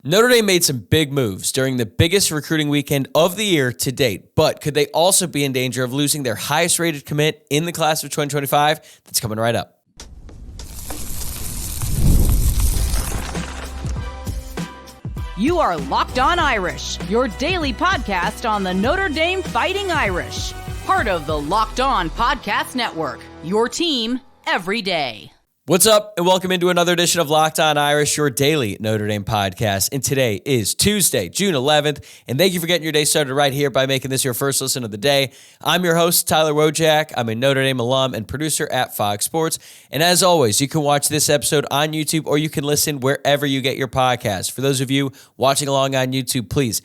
Notre Dame made some big moves during the biggest recruiting weekend of the year to date, but could they also be in danger of losing their highest rated commit in the class of 2025? That's coming right up. You are Locked On Irish, your daily podcast on the Notre Dame Fighting Irish. Part of the Locked On Podcast Network, your team every day. What's up, and welcome into another edition of Locked On Irish, your daily Notre Dame podcast. And today is Tuesday, June 11th, and thank you for getting your day started right here by making this your first listen of the day. I'm your host, Tyler Wojciak. I'm a Notre Dame alum and producer at Fox Sports. And as always, you can watch this episode on YouTube or you can listen wherever you get your podcast. For those of you watching along on YouTube, please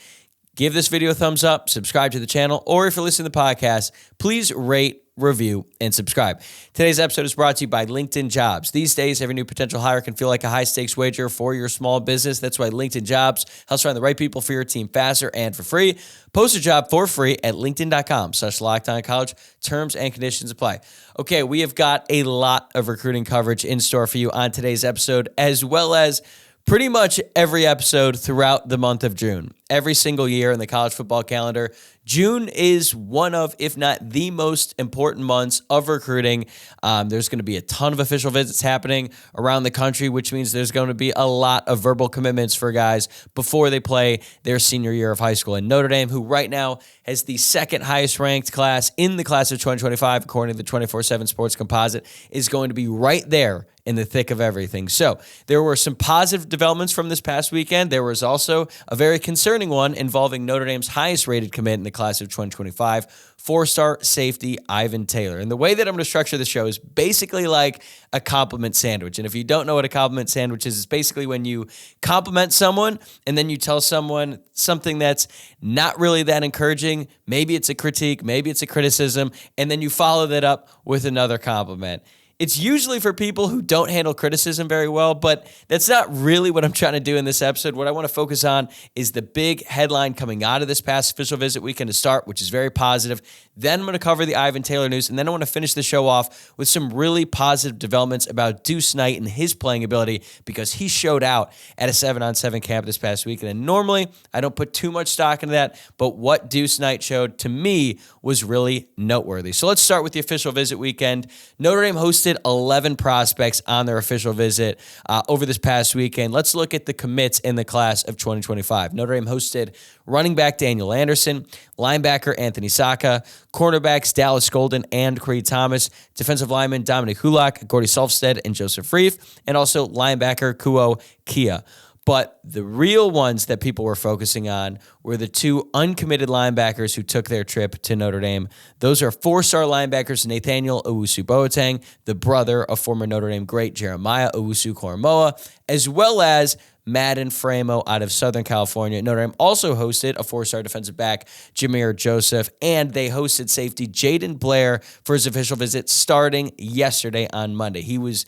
give this video a thumbs up, subscribe to the channel, or if you're listening to the podcast, please rate, review, and subscribe. Today's episode is brought to you by LinkedIn Jobs. These days, every new potential hire can feel like a high-stakes wager for your small business. That's why LinkedIn Jobs helps find the right people for your team faster and for free. Post a job for free at linkedin.com/LockedOnCollege. Terms and conditions apply. Okay, we have got a lot of recruiting coverage in store for you on today's episode, as well as pretty much every episode throughout the month of June. Every single year in the college football calendar, June is one of, if not the most important months of recruiting. There's going to be a ton of official visits happening around the country, which means there's going to be a lot of verbal commitments for guys before they play their senior year of high school. And Notre Dame, who right now has the second highest ranked class in the class of 2025, according to the 24/7 Sports Composite, is going to be right there in the thick of everything. So there were some positive developments from this past weekend. There was also a very concerning one involving Notre Dame's highest rated commit in the class of 2025, four-star safety Ivan Taylor. And the way that I'm going to structure the show is basically like a compliment sandwich. And if you don't know what a compliment sandwich is, it's basically when you compliment someone and then you tell someone something that's not really that encouraging. Maybe it's a critique, maybe it's a criticism, and then you follow that up with another compliment. It's usually for people who don't handle criticism very well, but that's not really what I'm trying to do in this episode. What I want to focus on is the big headline coming out of this past official visit weekend to start, which is very positive. Then I'm going to cover the Ivan Taylor news, and then I want to finish the show off with some really positive developments about Deuce Knight and his playing ability, because he showed out at a 7-on-7 camp this past weekend. And normally, I don't put too much stock into that, but what Deuce Knight showed to me was really noteworthy. So let's start with the official visit weekend. Notre Dame hosted 11 prospects on their official visit over this past weekend. Let's look at the commits in the class of 2025. Notre Dame hosted running back Daniel Anderson, linebacker Anthony Saka, cornerbacks Dallas Golden and Creed Thomas, defensive lineman Dominic Hulak, Gordy Solfstead, and Joseph Reif, and also linebacker Kuo Kia. But the real ones that people were focusing on were the two uncommitted linebackers who took their trip to Notre Dame. Those are four-star linebackers Nathaniel Owusu-Boateng, the brother of former Notre Dame great Jeremiah Owusu-Koramoah, as well as Madden Framo out of Southern California. Notre Dame also hosted a four-star defensive back, Jameer Joseph, and they hosted safety Jaden Blair for his official visit starting yesterday on Monday. He's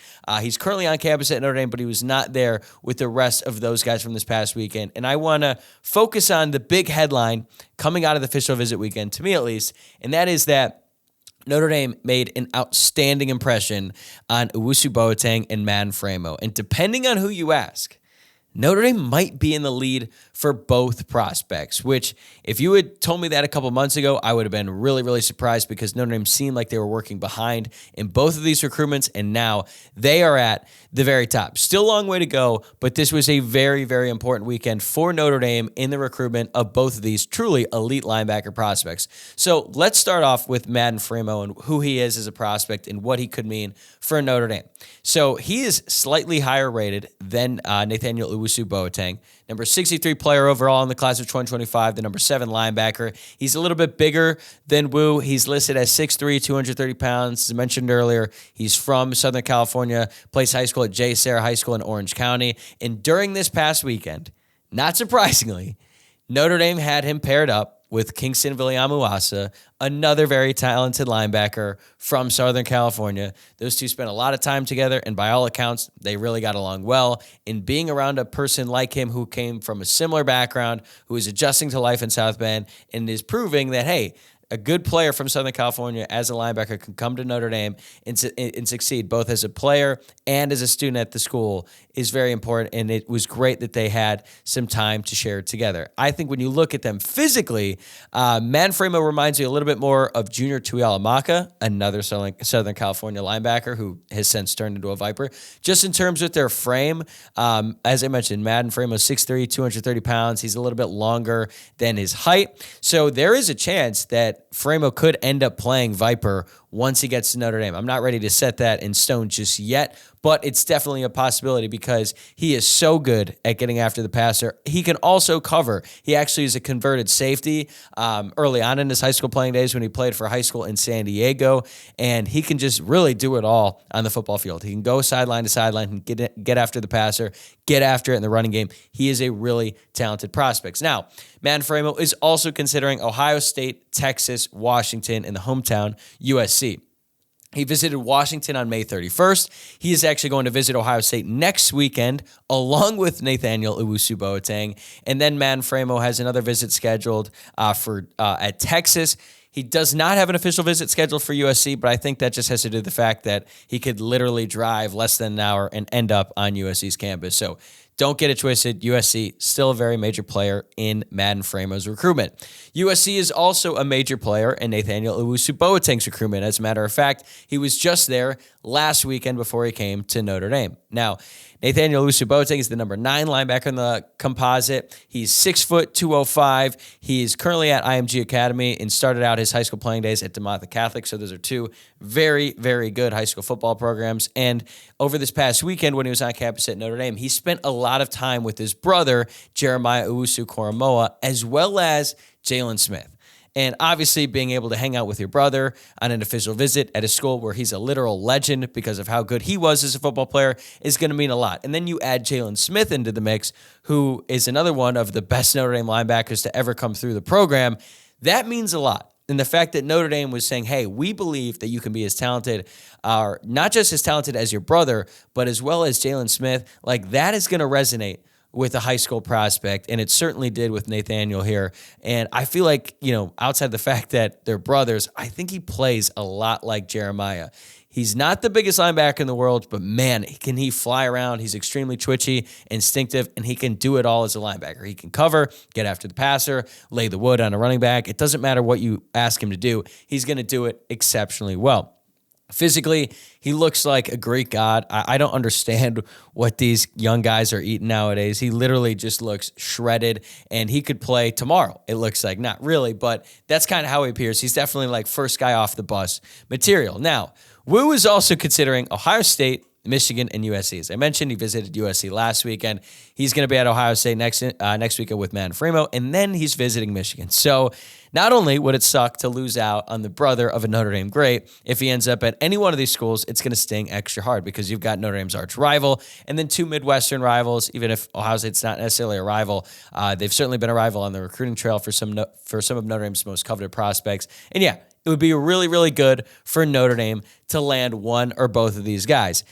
currently on campus at Notre Dame, but he was not there with the rest of those guys from this past weekend. And I want to focus on the big headline coming out of the official visit weekend, to me at least, and that is that Notre Dame made an outstanding impression on Owusu-Boateng and Madden Framo. And depending on who you ask, Notre Dame might be in the lead for both prospects, which if you had told me that a couple months ago, I would have been really, really surprised, because Notre Dame seemed like they were working behind in both of these recruitments, and now they are at the very top. Still a long way to go, but this was a very, very important weekend for Notre Dame in the recruitment of both of these truly elite linebacker prospects. So let's start off with Madden Framo and who he is as a prospect and what he could mean for Notre Dame. So he is slightly higher rated than Nathaniel Owusu-Boateng, number 63 player overall in the class of 2025, the number 7 linebacker. He's a little bit bigger than Wu. He's listed as 6'3", 230 pounds. As I mentioned earlier, he's from Southern California, plays high school at J. Sarah High School in Orange County. And during this past weekend, not surprisingly, Notre Dame had him paired up with Kingston Viliamuasa, another very talented linebacker from Southern California. Those two spent a lot of time together, and by all accounts, they really got along well. And being around a person like him who came from a similar background, who is adjusting to life in South Bend, and is proving that, hey, a good player from Southern California as a linebacker can come to Notre Dame and succeed both as a player and as a student at the school is very important, and it was great that they had some time to share together. I think when you look at them physically, Manfremo reminds me a little bit more of Junior Tuialamaka, another Southern California linebacker who has since turned into a Viper. Just in terms of their frame, as I mentioned, Manfremo 6'3", 230 pounds. He's a little bit longer than his height. So there is a chance that Fremo could end up playing Viper once he gets to Notre Dame. I'm not ready to set that in stone just yet, but it's definitely a possibility because he is so good at getting after the passer. He can also cover. He actually is a converted safety early on in his high school playing days when he played for high school in San Diego, and he can just really do it all on the football field. He can go sideline to sideline and get after the passer, get after it in the running game. He is a really talented prospect. Now, Manfremo is also considering Ohio State, Texas, Washington, and the hometown USC. He visited Washington on May 31st. He is actually going to visit Ohio State next weekend, along with Nathaniel Owusu-Boateng. And then Manfremo has another visit scheduled at Texas. He does not have an official visit scheduled for USC, but I think that just has to do with the fact that he could literally drive less than an hour and end up on USC's campus. So don't get it twisted. USC, still a very major player in Manfremo's recruitment. USC is also a major player in Nathaniel Owusu-Boateng's recruitment. As a matter of fact, he was just there last weekend before he came to Notre Dame. Now, Nathaniel Owusu-Boateng is the number 9 linebacker in the composite. He's 6 foot, 205. He is currently at IMG Academy and started out his high school playing days at DeMatha Catholic. So those are two very, very good high school football programs. And over this past weekend when he was on campus at Notre Dame, he spent a lot of time with his brother, Jeremiah Owusu-Koramoah, as well as Jalen Smith. And obviously being able to hang out with your brother on an official visit at a school where he's a literal legend because of how good he was as a football player is going to mean a lot. And then you add Jalen Smith into the mix, who is another one of the best Notre Dame linebackers to ever come through the program. That means a lot. And the fact that Notre Dame was saying, hey, we believe that you can be as talented, or not just as talented as your brother, but as well as Jalen Smith, like that is going to resonate with a high school prospect, and it certainly did with Nathaniel here. And I feel like, outside the fact that they're brothers, I think he plays a lot like Jeremiah. He's not the biggest linebacker in the world, but man, can he fly around. He's extremely twitchy, instinctive, and he can do it all as a linebacker. He can cover, get after the passer, lay the wood on a running back. It doesn't matter what you ask him to do. He's going to do it exceptionally well. Physically, he looks like a Greek god. I don't understand what these young guys are eating nowadays. He literally just looks shredded, and he could play tomorrow. It looks like, not really, but that's kind of how he appears. He's definitely like first guy off the bus material. Now, Wu is also considering Ohio State, Michigan, and USC. As I mentioned, he visited USC last weekend. He's going to be at Ohio State next weekend with Manfremo, and then he's visiting Michigan. So not only would it suck to lose out on the brother of a Notre Dame great, if he ends up at any one of these schools, it's going to sting extra hard because you've got Notre Dame's arch rival and then two Midwestern rivals. Even if Ohio State's not necessarily a rival, they've certainly been a rival on the recruiting trail for some of Notre Dame's most coveted prospects. And yeah, it would be really, really good for Notre Dame to land one or both of these guys.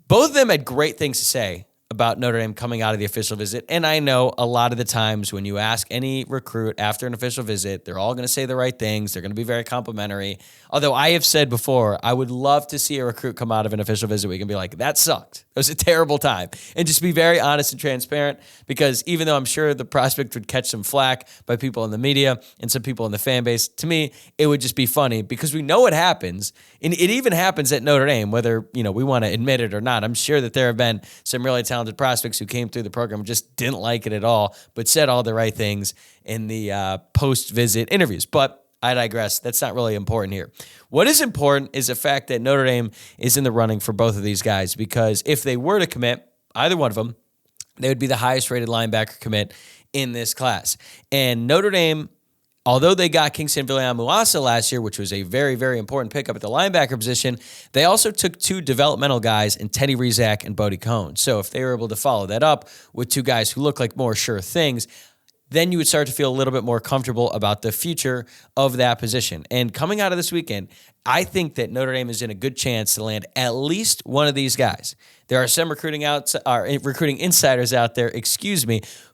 Both of them had great things to say about Notre Dame coming out of the official visit. And I know a lot of the times when you ask any recruit after an official visit, they're all going to say the right things. They're going to be very complimentary. Although I have said before, I would love to see a recruit come out of an official visit where you can be like, that sucked. It was a terrible time. And just be very honest and transparent, because even though I'm sure the prospect would catch some flack by people in the media and some people in the fan base, to me, it would just be funny because we know it happens. And it even happens at Notre Dame, whether we want to admit it or not. I'm sure that there have been some really talented prospects who came through the program and just didn't like it at all, but said all the right things in the post-visit interviews. But I digress. That's not really important here. What is important is the fact that Notre Dame is in the running for both of these guys, because if they were to commit, either one of them, they would be the highest rated linebacker commit in this class. And Notre Dame, although they got Kingston Viliamuasa last year, which was a very, very important pickup at the linebacker position, they also took two developmental guys in Teddy Rizak and Bodie Cohn. So if they were able to follow that up with two guys who look like more sure things, then you would start to feel a little bit more comfortable about the future of that position. And coming out of this weekend, I think that Notre Dame is in a good chance to land at least one of these guys. There are some recruiting insiders out there,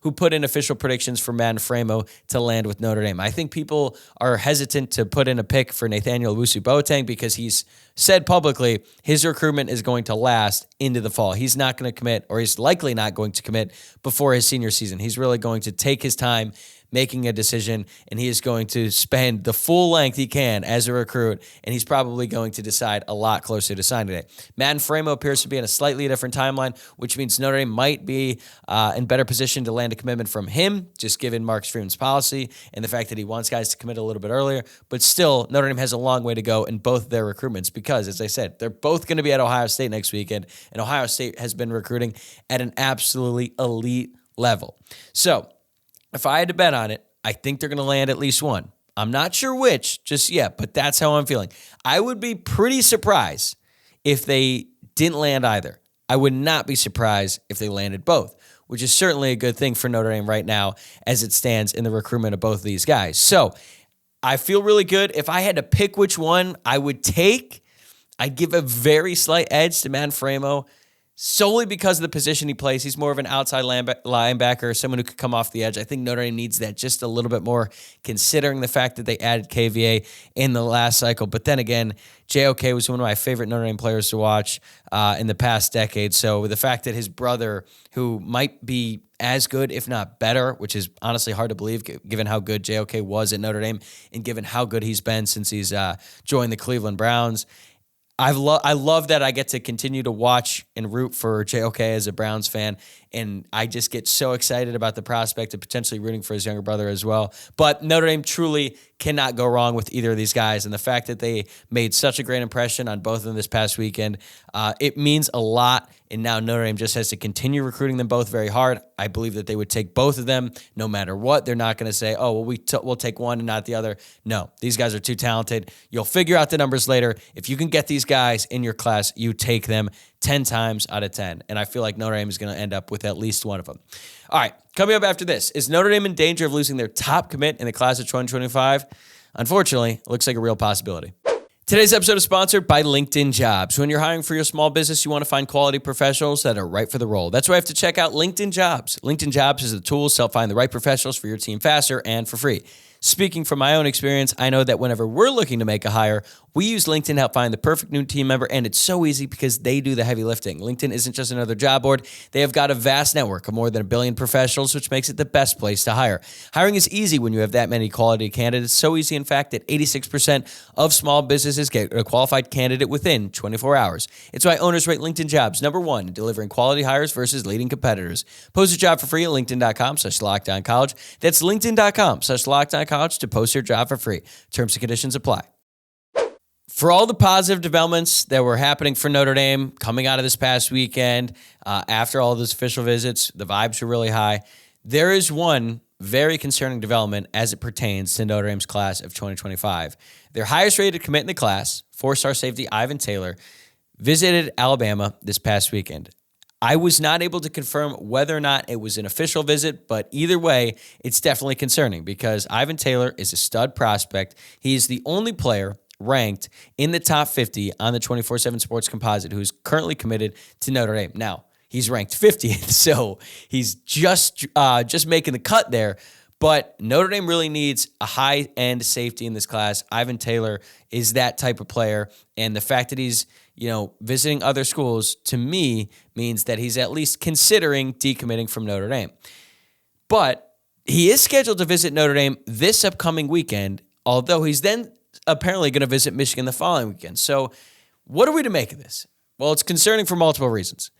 who put in official predictions for Matt Framo to land with Notre Dame. I think people are hesitant to put in a pick for Nathaniel Owusu-Boateng because he's said publicly his recruitment is going to last into the fall. He's not going to commit, or he's likely not going to commit before his senior season. He's really going to take his time making a decision, and he is going to spend the full length he can as a recruit, and he's probably going to decide a lot closer to signing day. Matt Framo appears to be in a slightly different timeline, which means Notre Dame might be in better position to land a commitment from him, just given Marcus Freeman's policy and the fact that he wants guys to commit a little bit earlier. But still, Notre Dame has a long way to go in both their recruitments because, as I said, they're both going to be at Ohio State next weekend, and Ohio State has been recruiting at an absolutely elite level. So, if I had to bet on it, I think they're going to land at least one. I'm not sure which just yet, but that's how I'm feeling. I would be pretty surprised if they didn't land either. I would not be surprised if they landed both, which is certainly a good thing for Notre Dame right now as it stands in the recruitment of both of these guys. So I feel really good. If I had to pick which one I would take, I'd give a very slight edge to Matt Framo, solely because of the position he plays. He's more of an outside linebacker, someone who could come off the edge. I think Notre Dame needs that just a little bit more, considering the fact that they added KVA in the last cycle. But then again, JOK was one of my favorite Notre Dame players to watch in the past decade. So the fact that his brother, who might be as good, if not better, which is honestly hard to believe given how good JOK was at Notre Dame and given how good he's been since he's joined the Cleveland Browns, I love that I get to continue to watch and root for JOK as a Browns fan, and I just get so excited about the prospect of potentially rooting for his younger brother as well. But Notre Dame truly cannot go wrong with either of these guys, and the fact that they made such a great impression on both of them this past weekend, it means a lot, and now Notre Dame just has to continue recruiting them both very hard. I believe that they would take both of them no matter what. They're not going to say, oh, well, we'll take one and not the other. No, these guys are too talented. You'll figure out the numbers later. If you can get these guys in your class, you take them 10 times out of 10. And I feel like Notre Dame is going to end up with at least one of them. All right, coming up after this, is Notre Dame in danger of losing their top commit in the class of 2025? Unfortunately, it looks like a real possibility. Today's episode is sponsored by LinkedIn Jobs. When you're hiring for your small business, you want to find quality professionals that are right for the role. That's why you have to check out LinkedIn Jobs. LinkedIn Jobs is the tool to help find the right professionals for your team faster and for free. Speaking from my own experience, I know that whenever we're looking to make a hire, we use LinkedIn to help find the perfect new team member, and it's so easy because they do the heavy lifting. LinkedIn isn't just another job board. They have got a vast network of more than 1 billion professionals, which makes it the best place to hire. Hiring is easy when you have that many quality candidates. So easy, in fact, that 86% of small businesses get a qualified candidate within 24 hours. It's why owners rate LinkedIn Jobs #1 in delivering quality hires versus leading competitors. Post a job for free at linkedin.com/LockedOnCollege. That's linkedin.com/LockedOnCollege to post your job for free. Terms and conditions apply. For all the positive developments that were happening for Notre Dame coming out of this past weekend, after all those official visits, the vibes were really high. There is one very concerning development as it pertains to Notre Dame's class of 2025. Their highest rated commit in the class, 4-star safety Ivan Taylor, visited Alabama this past weekend. I was not able to confirm whether or not it was an official visit, but either way, it's definitely concerning because Ivan Taylor is a stud prospect. He is the only player ranked in the top 50 on the 24/7 Sports Composite who's currently committed to Notre Dame. Now, he's ranked 50th, so he's just making the cut there. But Notre Dame really needs a high-end safety in this class. Ivan Taylor is that type of player, and the fact that he's visiting other schools, to me, means that he's at least considering decommitting from Notre Dame. But he is scheduled to visit Notre Dame this upcoming weekend, although he's then apparently going to visit Michigan the following weekend. So what are we to make of this? Well, it's concerning for multiple reasons.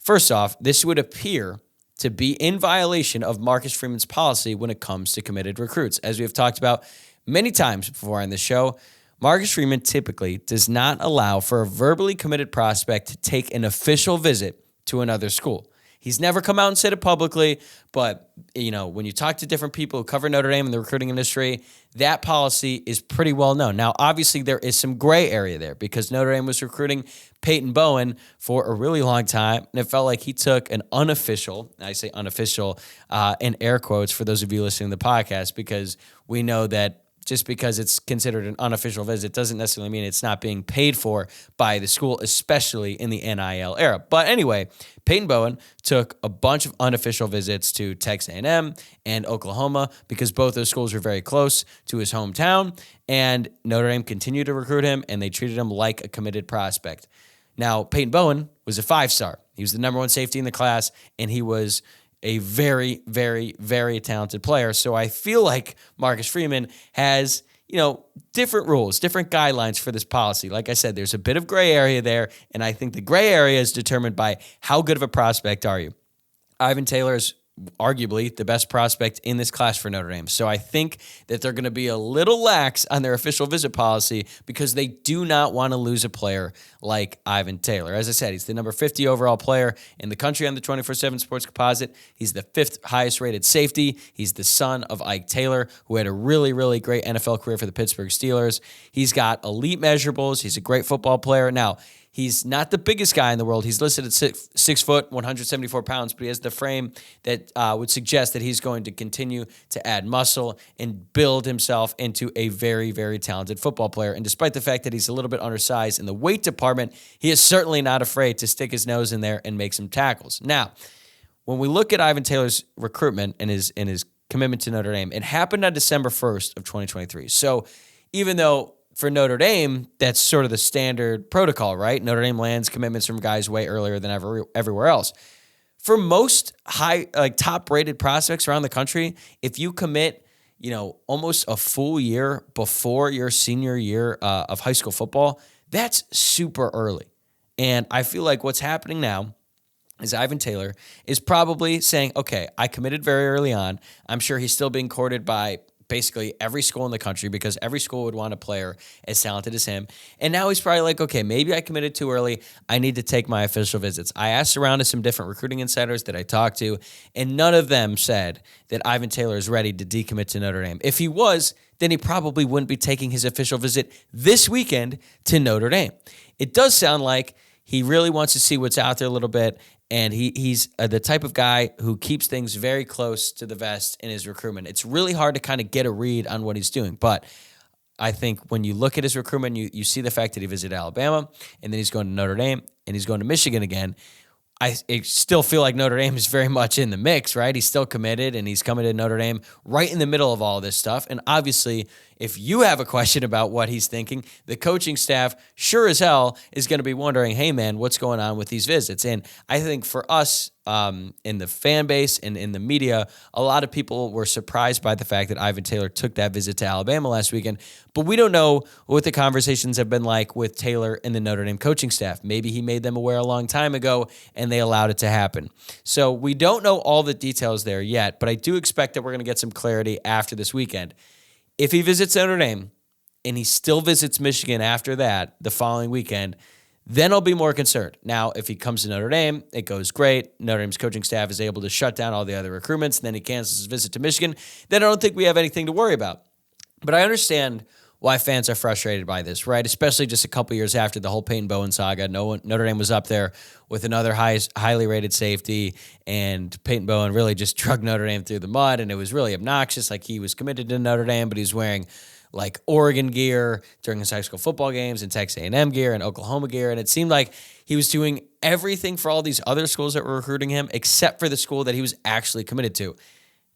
First off, this would appear to be in violation of Marcus Freeman's policy when it comes to committed recruits. As we have talked about many times before on this show, Marcus Freeman typically does not allow for a verbally committed prospect to take an official visit to another school. He's never come out and said it publicly, but when you talk to different people who cover Notre Dame in the recruiting industry, that policy is pretty well known. Now, obviously, there is some gray area there because Notre Dame was recruiting Peyton Bowen for a really long time, and it felt like he took an unofficial, I say unofficial in air quotes for those of you listening to the podcast, because we know that just because it's considered an unofficial visit doesn't necessarily mean it's not being paid for by the school, especially in the NIL era. But anyway, Peyton Bowen took a bunch of unofficial visits to Texas A&M and Oklahoma because both those schools were very close to his hometown, and Notre Dame continued to recruit him, and they treated him like a committed prospect. Now, Peyton Bowen was a 5-star. He was the number one safety in the class, and he was a very, very, very talented player. So I feel like Marcus Freeman has, different rules, different guidelines for this policy. Like I said, there's a bit of gray area there, and I think the gray area is determined by how good of a prospect are you. Ivan Taylor is arguably the best prospect in this class for Notre Dame. So I think that they're going to be a little lax on their official visit policy because they do not want to lose a player like Ivan Taylor. As I said, he's the number 50 overall player in the country on the 24/7 Sports Composite. He's the 5th highest rated safety. He's the son of Ike Taylor, who had a really, really great NFL career for the Pittsburgh Steelers. He's got elite measurables. He's a great football player. Now, he's not the biggest guy in the world. He's listed at 6 foot, 174 pounds, but he has the frame that would suggest that he's going to continue to add muscle and build himself into a very, very talented football player. And despite the fact that he's a little bit undersized in the weight department, he is certainly not afraid to stick his nose in there and make some tackles. Now, when we look at Ivan Taylor's recruitment and his commitment to Notre Dame, it happened on December 1st of 2023. So even though for Notre Dame, that's sort of the standard protocol, right? Notre Dame lands commitments from guys way earlier than everywhere else. For most top-rated prospects around the country, if you commit, almost a full year before your senior year of high school football, that's super early. And I feel like what's happening now is Ivan Taylor is probably saying, okay, I committed very early on. I'm sure he's still being courted by basically every school in the country because every school would want a player as talented as him. And now he's probably like, okay, maybe I committed too early. I need to take my official visits. I asked around to some different recruiting insiders that I talked to, and none of them said that Ivan Taylor is ready to decommit to Notre Dame. If he was, then he probably wouldn't be taking his official visit this weekend to Notre Dame. It does sound like he really wants to see what's out there a little bit, and he's the type of guy who keeps things very close to the vest in his recruitment. It's really hard to kind of get a read on what he's doing, but I think when you look at his recruitment, you see the fact that he visited Alabama, and then he's going to Notre Dame, and he's going to Michigan again. I still feel like Notre Dame is very much in the mix, right? He's still committed, and he's coming to Notre Dame right in the middle of all this stuff. And obviously, if you have a question about what he's thinking, the coaching staff sure as hell is going to be wondering, hey, man, what's going on with these visits? And I think for us in the fan base and in the media, a lot of people were surprised by the fact that Ivan Taylor took that visit to Alabama last weekend. But we don't know what the conversations have been like with Taylor and the Notre Dame coaching staff. Maybe he made them aware a long time ago and they allowed it to happen. So we don't know all the details there yet, but I do expect that we're going to get some clarity after this weekend. If he visits Notre Dame and he still visits Michigan after that, the following weekend, then I'll be more concerned. Now, if he comes to Notre Dame, it goes great. Notre Dame's coaching staff is able to shut down all the other recruitments, and then he cancels his visit to Michigan. Then I don't think we have anything to worry about. But I understand why fans are frustrated by this, right? Especially just a couple years after the whole Peyton Bowen saga. Notre Dame was up there with another highly rated safety, and Peyton Bowen really just dragged Notre Dame through the mud, and it was really obnoxious. Like, he was committed to Notre Dame, but he was wearing like Oregon gear during his high school football games and Texas A&M gear and Oklahoma gear. And it seemed like he was doing everything for all these other schools that were recruiting him except for the school that he was actually committed to.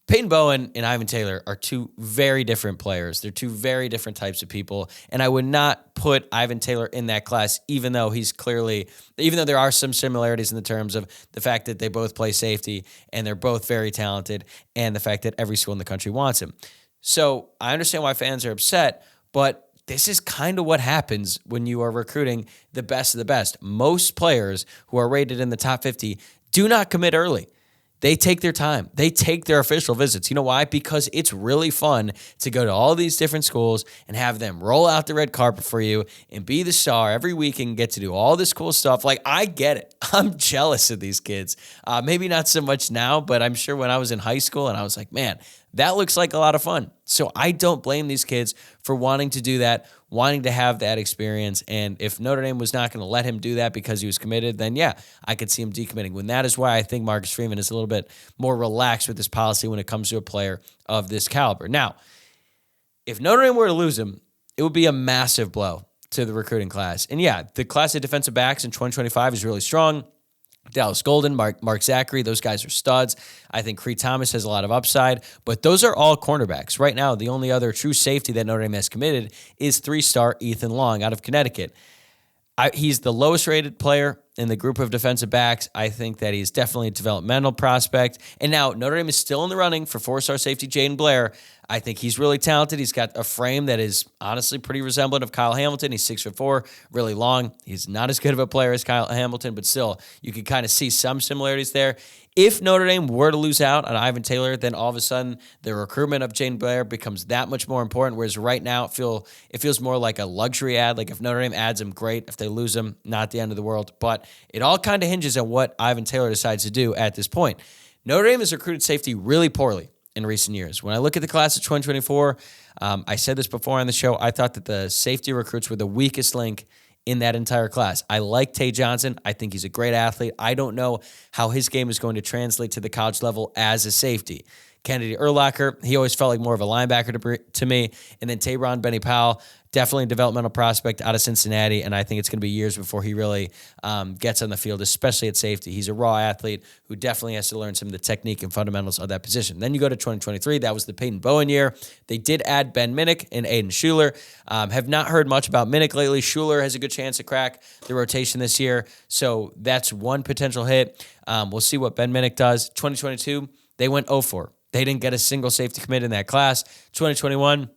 Peyton Bowen and Ivan Taylor are two very different players. They're two very different types of people. And I would not put Ivan Taylor in that class, even though there are some similarities in the terms of the fact that they both play safety and they're both very talented, and the fact that every school in the country wants him. So I understand why fans are upset, but this is kind of what happens when you are recruiting the best of the best. Most players who are rated in the top 50 do not commit early. They take their time. They take their official visits. You know why? Because it's really fun to go to all these different schools and have them roll out the red carpet for you and be the star every week and get to do all this cool stuff. Like, I get it. I'm jealous of these kids. Maybe not so much now, but I'm sure when I was in high school and I was like, man, that looks like a lot of fun. So I don't blame these kids for wanting to do that, wanting to have that experience. And if Notre Dame was not going to let him do that because he was committed, then yeah, I could see him decommitting. When that is why I think Marcus Freeman is a little bit more relaxed with this policy when it comes to a player of this caliber. Now, If Notre Dame were to lose him, it would be a massive blow to the recruiting class. And yeah, the class of defensive backs in 2025 is really strong. Dallas Golden, Mark Zachary, those guys are studs. I think Cree Thomas has a lot of upside, but those are all cornerbacks. Right now, the only other true safety that Notre Dame has committed is 3-star Ethan Long out of Connecticut. He's the lowest rated player in the group of defensive backs. I think that he's definitely a developmental prospect. And now Notre Dame is still in the running for 4-star safety Jaden Blair. I think he's really talented. He's got a frame that is honestly pretty resemblant of Kyle Hamilton. He's 6'4", really long. He's not as good of a player as Kyle Hamilton, but still, you can kind of see some similarities there. If Notre Dame were to lose out on Ivan Taylor, then all of a sudden the recruitment of Jaden Blair becomes that much more important, whereas right now it feels more like a luxury ad. Like if Notre Dame adds him, great. If they lose him, not the end of the world. But it all kind of hinges on what Ivan Taylor decides to do at this point. Notre Dame has recruited safety really poorly in recent years. When I look at the class of 2024, I said this before on the show, I thought that the safety recruits were the weakest link in that entire class. I like Tay Johnson. I think he's a great athlete. I don't know how his game is going to translate to the college level as a safety. Kennedy Urlacher, he always felt like more of a linebacker to me. And then Tabron Benny Powell, definitely a developmental prospect out of Cincinnati, and I think it's going to be years before he really gets on the field, especially at safety. He's a raw athlete who definitely has to learn some of the technique and fundamentals of that position. Then you go to 2023. That was the Peyton Bowen year. They did add Ben Minnick and Aiden Schuler. Have not heard much about Minnick lately. Schuler has a good chance to crack the rotation this year, so that's one potential hit. We'll see what Ben Minnick does. 2022, they went 0-4. They didn't get a single safety commit in that class. 2021,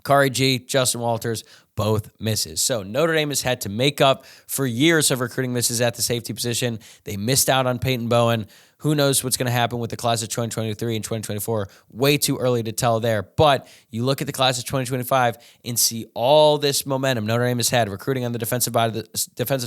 Kari G, Justin Walters, both misses. So Notre Dame has had to make up for years of recruiting misses at the safety position. They missed out on Peyton Bowen. Who knows what's going to happen with the class of 2023 and 2024? Way too early to tell there. But you look at the class of 2025 and see all this momentum Notre Dame has had recruiting on the defensive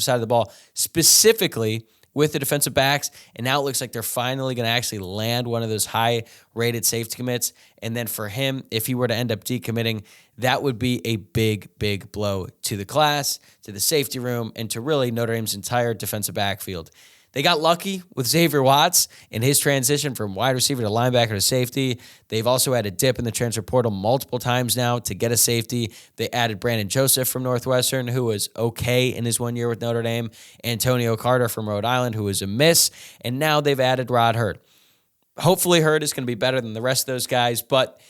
side of the ball, specifically with the defensive backs, and now it looks like they're finally going to actually land one of those high-rated safety commits. And then for him, if he were to end up decommitting, that would be a big, big blow to the class, to the safety room, and to really Notre Dame's entire defensive backfield. They got lucky with Xavier Watts in his transition from wide receiver to linebacker to safety. They've also had a dip in the transfer portal multiple times now to get a safety. They added Brandon Joseph from Northwestern, who was okay in his 1 year with Notre Dame. Antonio Carter from Rhode Island, who was a miss. And now they've added Rod Hurd. Hopefully Hurd is going to be better than the rest of those guys, but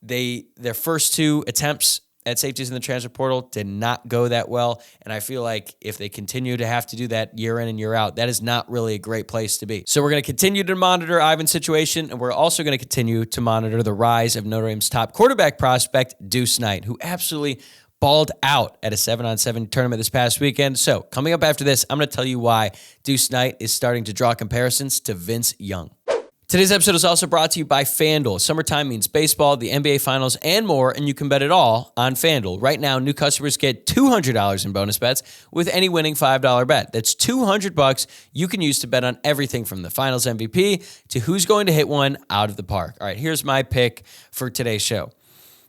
their first two attempts at safeties in the transfer portal did not go that well, and I feel like if they continue to have to do that year in and year out, that is not really a great place to be. So we're going to continue to monitor Ivan's situation, and we're also going to continue to monitor the rise of Notre Dame's top quarterback prospect, Deuce Knight, who absolutely balled out at a 7-on-7 tournament this past weekend. So coming up after this, I'm going to tell you why Deuce Knight is starting to draw comparisons to Vince Young. Today's episode is also brought to you by FanDuel. Summertime means baseball, the NBA Finals, and more, and you can bet it all on FanDuel. Right now, new customers get $200 in bonus bets with any winning $5 bet. That's $200 you can use to bet on everything from the Finals MVP to who's going to hit one out of the park. All right, here's my pick for today's show.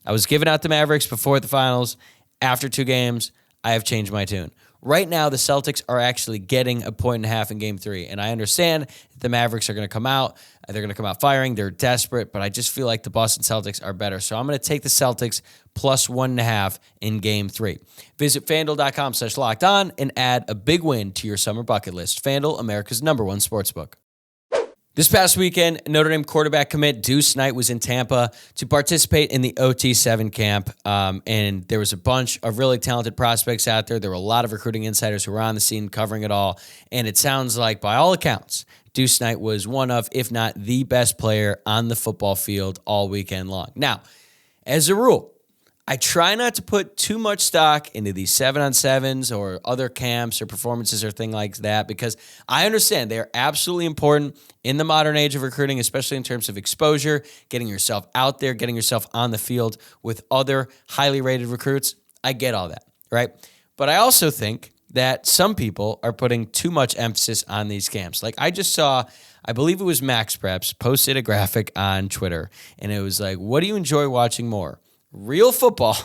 I was giving out the Mavericks before the Finals. After 2 games, I have changed my tune. Right now, the Celtics are actually getting 1.5 points in Game 3, and I understand the Mavericks are going to come out. They're going to come out firing. They're desperate, but I just feel like the Boston Celtics are better. So I'm going to take the Celtics plus 1.5 in Game 3. Visit FanDuel.com/lockedon and add a big win to your summer bucket list. FanDuel, America's #1 sportsbook. This past weekend, Notre Dame quarterback commit Deuce Knight was in Tampa to participate in the OT7 camp, and there was a bunch of really talented prospects out there. There were a lot of recruiting insiders who were on the scene covering it all, and it sounds like, by all accounts, Deuce Knight was one of, if not the best player on the football field all weekend long. Now, as a rule, I try not to put too much stock into these 7-on-7s or other camps or performances or things like that, because I understand they are absolutely important in the modern age of recruiting, especially in terms of exposure, getting yourself out there, getting yourself on the field with other highly rated recruits. I get all that, right? But I also think that some people are putting too much emphasis on these camps. Like I just saw, I believe it was Max Preps, posted a graphic on Twitter, and it was like, what do you enjoy watching more? Real football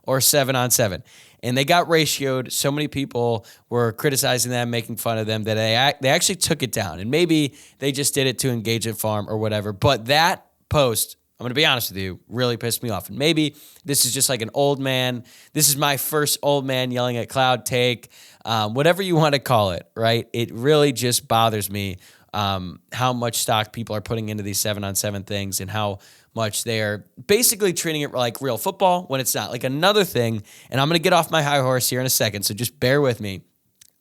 or 7-on-7? And they got ratioed. So many people were criticizing them, making fun of them, that they actually took it down. And maybe they just did it to engage at farm or whatever. But that post I'm going to be honest with you, really pissed me off. And maybe this is just like an old man. This is my first old man yelling at cloud take, whatever you want to call it, right? It really just bothers me how much stock people are putting into these 7-on-7 things and how much they're basically treating it like real football when it's not. Like another thing, and I'm going to get off my high horse here in a second, so just bear with me.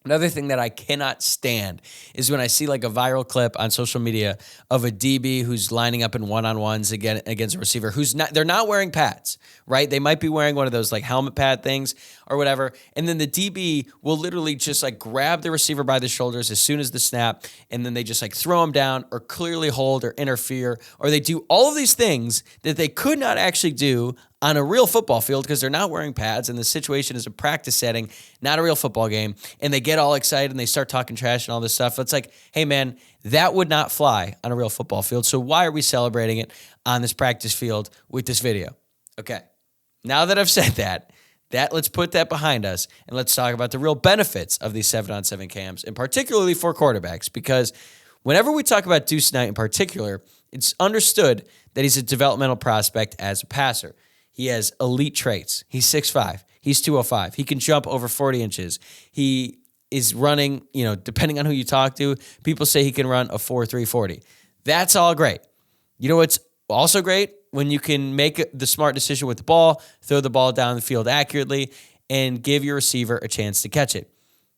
Another thing that I cannot stand is when I see like a viral clip on social media of a DB who's lining up in one-on-ones against a receiver they're not wearing pads, right? They might be wearing one of those like helmet pad things or whatever. And then the DB will literally just like grab the receiver by the shoulders as soon as the snap. And then they just like throw him down or clearly hold or interfere, or they do all of these things that they could not actually do on a real football field because they're not wearing pads and the situation is a practice setting, not a real football game, and they get all excited and they start talking trash and all this stuff. It's like, hey man, that would not fly on a real football field. So why are we celebrating it on this practice field with this video? Okay, now that I've said that let's put that behind us and let's talk about the real benefits of these 7-on-7 cams, and particularly for quarterbacks, because whenever we talk about Deuce Knight in particular, it's understood that he's a developmental prospect as a passer. He has elite traits. He's 6'5". He's 205. He can jump over 40 inches. He is running, depending on who you talk to, people say he can run a 4.3 40. That's all great. You know what's also great? When you can make the smart decision with the ball, throw the ball down the field accurately, and give your receiver a chance to catch it.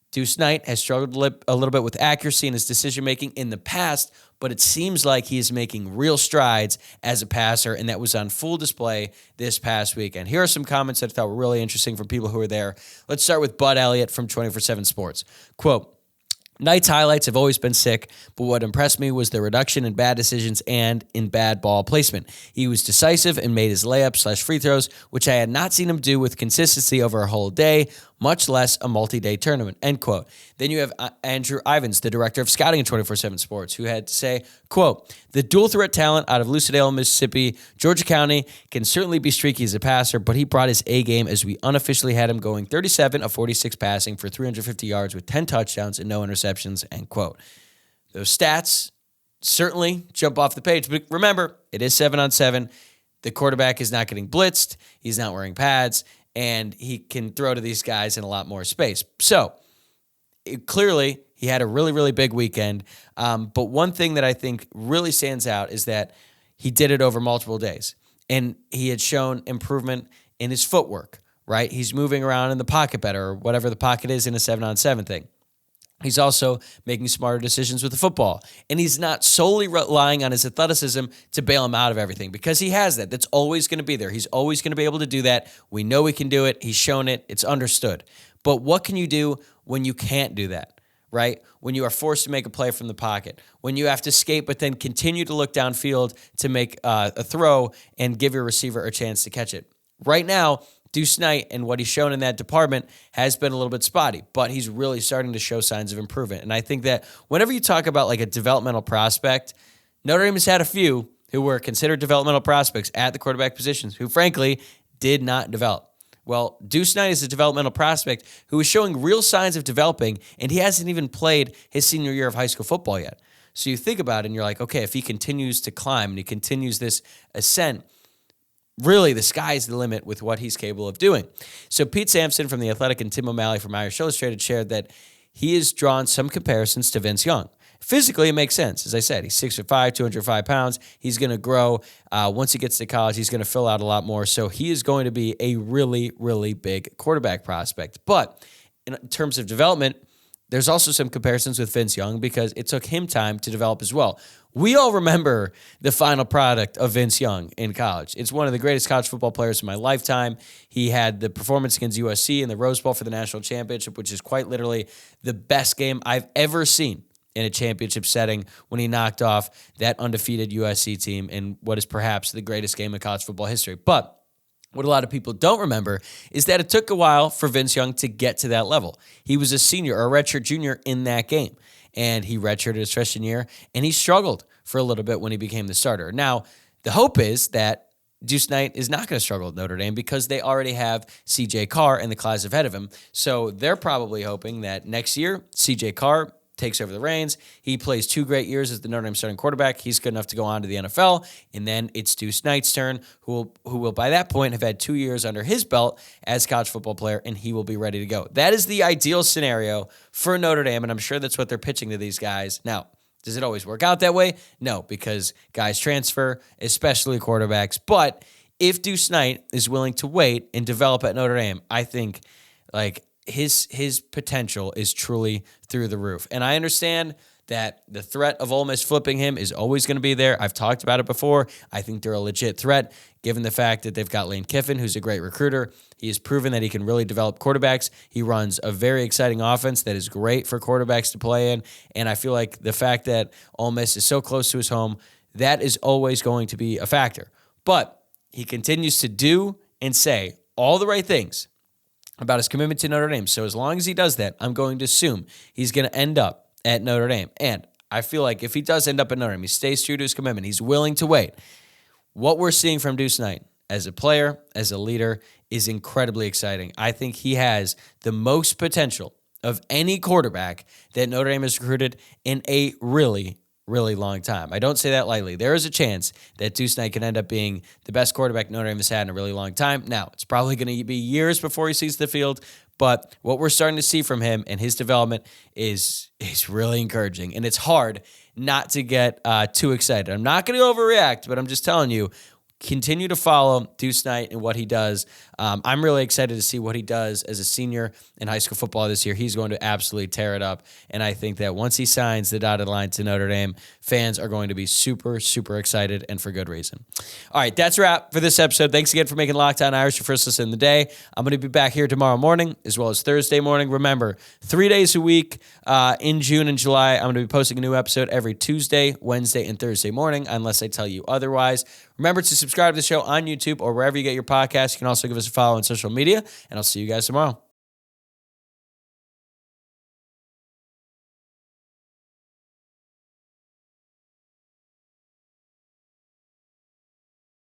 Deuce Knight has struggled a little bit with accuracy in his decision-making in the past, but it seems like he is making real strides as a passer, and that was on full display this past weekend. Here are some comments that I thought were really interesting from people who were there. Let's start with Bud Elliott from 24/7 Sports. Quote, Knight's highlights have always been sick, but what impressed me was the reduction in bad decisions and in bad ball placement. He was decisive and made his layups/free throws, which I had not seen him do with consistency over a whole day, much less a multi-day tournament, end quote. Then you have Andrew Ivins, the director of scouting at 24/7 Sports, who had to say, quote, the dual threat talent out of Lucedale, Mississippi, Georgia County can certainly be streaky as a passer, but he brought his A game as we unofficially had him going 37 of 46 passing for 350 yards with 10 touchdowns and no interceptions, end quote. Those stats certainly jump off the page, but remember, it is 7-on-7. The quarterback is not getting blitzed. He's not wearing pads, and he can throw to these guys in a lot more space. So clearly, he had a really, really big weekend. But one thing that I think really stands out is that he did it over multiple days. And he had shown improvement in his footwork, right? He's moving around in the pocket better, or whatever the pocket is in a 7-on-7 thing. He's also making smarter decisions with the football. And he's not solely relying on his athleticism to bail him out of everything, because he has that. That's always going to be there. He's always going to be able to do that. We know he can do it. He's shown it. It's understood. But what can you do when you can't do that, right? When you are forced to make a play from the pocket, when you have to skate but then continue to look downfield to make a throw and give your receiver a chance to catch it. Right now, Deuce Knight and what he's shown in that department has been a little bit spotty, but he's really starting to show signs of improvement. And I think that whenever you talk about like a developmental prospect, Notre Dame has had a few who were considered developmental prospects at the quarterback positions who frankly did not develop. Well, Deuce Knight is a developmental prospect who is showing real signs of developing, and he hasn't even played his senior year of high school football yet. So you think about it and you're like, okay, if he continues to climb and he continues this ascent, really, the sky's the limit with what he's capable of doing. So Pete Sampson from The Athletic and Tim O'Malley from Irish Illustrated shared that he has drawn some comparisons to Vince Young. Physically, it makes sense. As I said, he's 6'5", 205 pounds. He's going to grow. Once he gets to college, he's going to fill out a lot more. So he is going to be a really, really big quarterback prospect. But in terms of development, there's also some comparisons with Vince Young because it took him time to develop as well. We all remember the final product of Vince Young in college. It's one of the greatest college football players in my lifetime. He had the performance against USC in the Rose Bowl for the national championship, which is quite literally the best game I've ever seen in a championship setting when he knocked off that undefeated USC team in what is perhaps the greatest game in college football history. But what a lot of people don't remember is that it took a while for Vince Young to get to that level. He was a senior or a redshirt junior in that game, and he redshirted his freshman year, and he struggled for a little bit when he became the starter. Now, the hope is that Duce Knight is not going to struggle at Notre Dame because they already have C.J. Carr and the class ahead of him. So they're probably hoping that next year, C.J. Carr takes over the reins. He plays 2 great years as the Notre Dame starting quarterback. He's good enough to go on to the NFL. And then it's Deuce Knight's turn, who will by that point have had 2 years under his belt as a college football player, and he will be ready to go. That is the ideal scenario for Notre Dame, and I'm sure that's what they're pitching to these guys. Now, does it always work out that way? No, because guys transfer, especially quarterbacks. But if Deuce Knight is willing to wait and develop at Notre Dame, I think his potential is truly through the roof. And I understand that the threat of Ole Miss flipping him is always going to be there. I've talked about it before. I think they're a legit threat, given the fact that they've got Lane Kiffin, who's a great recruiter. He has proven that he can really develop quarterbacks. He runs a very exciting offense that is great for quarterbacks to play in. And I feel like the fact that Ole Miss is so close to his home, that is always going to be a factor. But he continues to do and say all the right things about his commitment to Notre Dame. So as long as he does that, I'm going to assume he's going to end up at Notre Dame. And I feel like if he does end up at Notre Dame, he stays true to his commitment, he's willing to wait. What we're seeing from Deuce Knight as a player, as a leader, is incredibly exciting. I think he has the most potential of any quarterback that Notre Dame has recruited in a really long time. I don't say that lightly. There is a chance that Deuce Knight can end up being the best quarterback Notre Dame has had in a really long time. Now, it's probably going to be years before he sees the field, but what we're starting to see from him and his development is really encouraging, and it's hard not to get too excited. I'm not going to overreact, but I'm just telling you, continue to follow Deuce Knight and what he does. I'm really excited to see what he does as a senior in high school football this year. He's going to absolutely tear it up, and I think that once he signs the dotted line to Notre Dame, fans are going to be super excited, and for good reason. All right, that's a wrap for this episode. Thanks again for making Locked On Irish your first listen of the day. I'm going to be back here tomorrow morning as well as Thursday morning. Remember, 3 days a week in June and July. I'm going to be posting a new episode every Tuesday, Wednesday, and Thursday morning, unless I tell you otherwise. Remember to subscribe to the show on YouTube or wherever you get your podcasts. You can also give us a follow on social media, and I'll see you guys tomorrow.